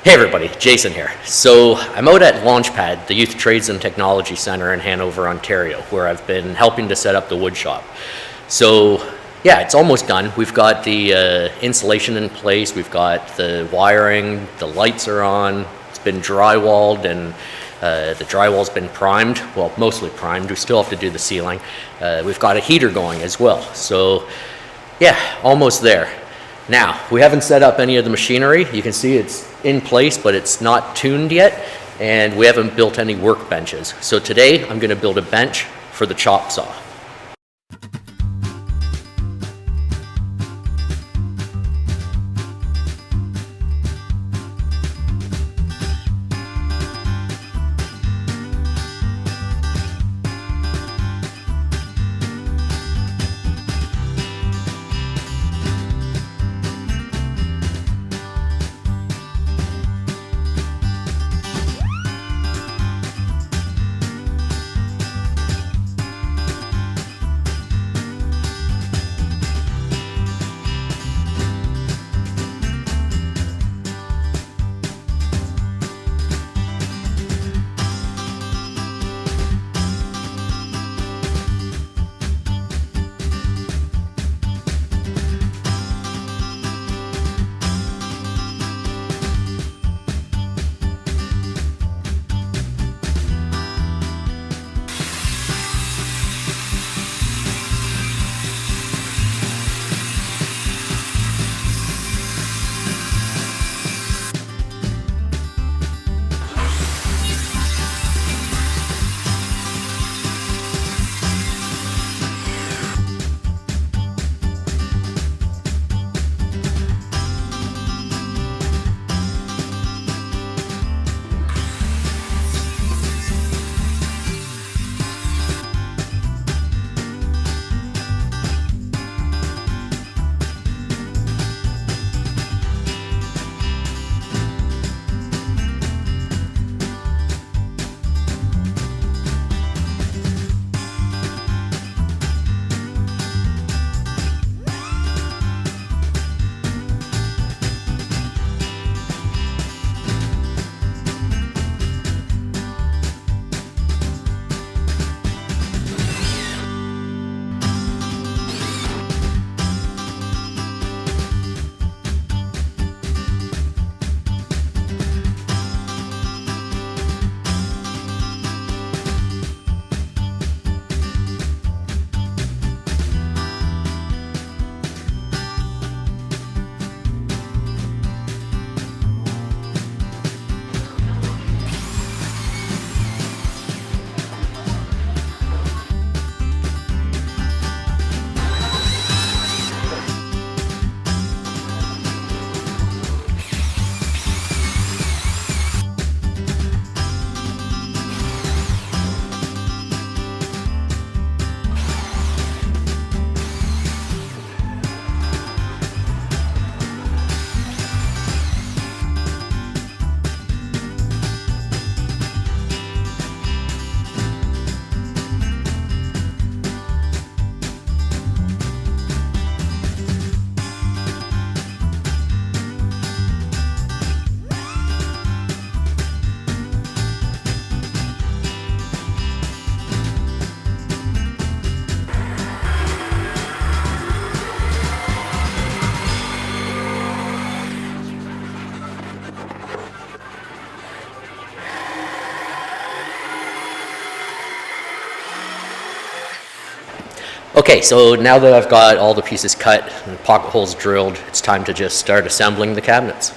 Hey everybody, Jason here. So I'm out at Launchpad, the Youth Trades and Technology Center in Hanover, Ontario, where I've been helping to set up the woodshop. So yeah, it's almost done. We've got the insulation in place, we've got the wiring, the lights are on, it's been drywalled, and the drywall's been primed, well, mostly primed. We still have to do the ceiling. We've got a heater going as well. So yeah, almost there. Now, we haven't set up any of the machinery. You can see it's in place, but it's not tuned yet, and we haven't built any workbenches. So today, I'm going to build a bench for the chop saw. Okay, so now that I've got all the pieces cut and pocket holes drilled, it's time to just start assembling the cabinets.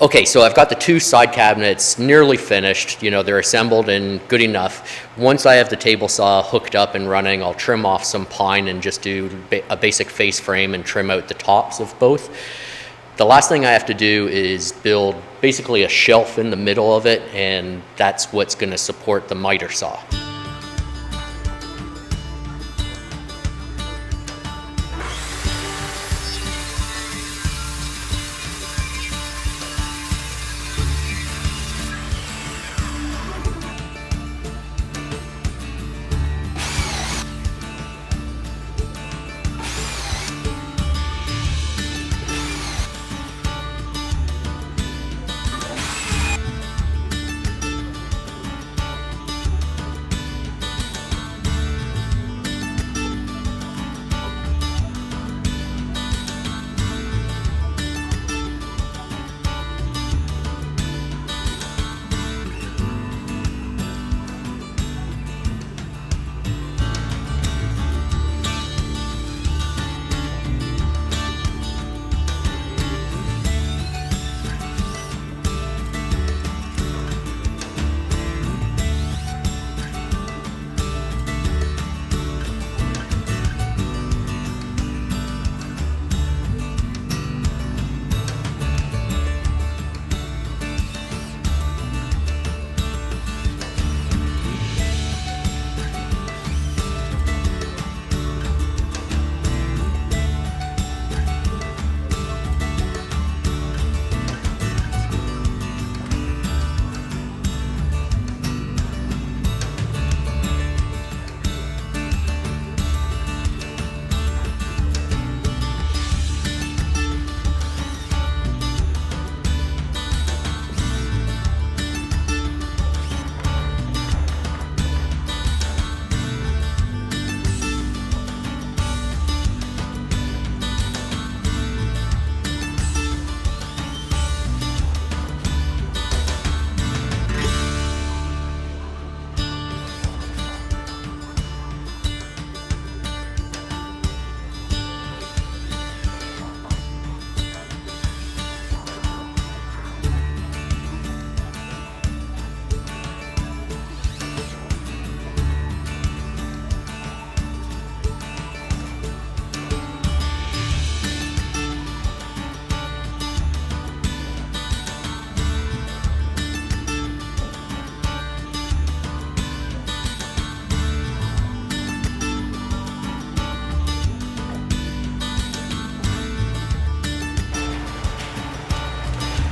Okay, so I've got the 2 side cabinets nearly finished. You know, they're assembled and good enough. Once I have the table saw hooked up and running, I'll trim off some pine and just do a basic face frame and trim out the tops of both. The last thing I have to do is build basically a shelf in the middle of it, and that's what's going to support the miter saw.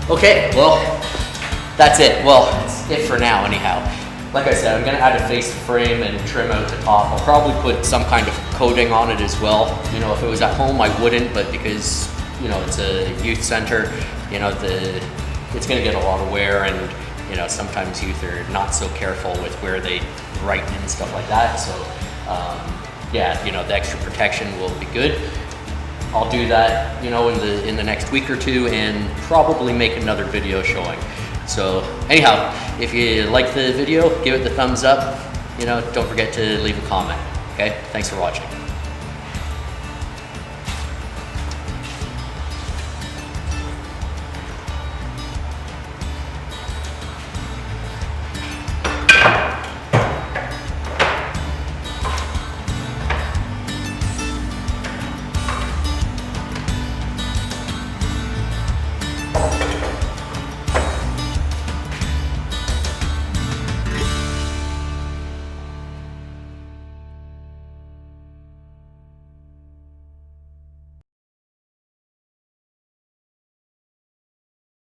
Okay, well, that's it. Well, that's it for now anyhow. Like I said, I'm gonna add a face frame and trim out the top. I'll probably put some kind of coating on it as well. You know, if it was at home, I wouldn't, but because, you know, it's a youth center, you know, it's gonna get a lot of wear, and, you know, sometimes youth are not so careful with where they write and stuff like that. So, yeah, you know, the extra protection will be good. I'll do that, you know, in the next week or two, and probably make another video showing. So anyhow, if you like the video, give it the thumbs up. You know, don't forget to leave a comment. Okay, thanks for watching.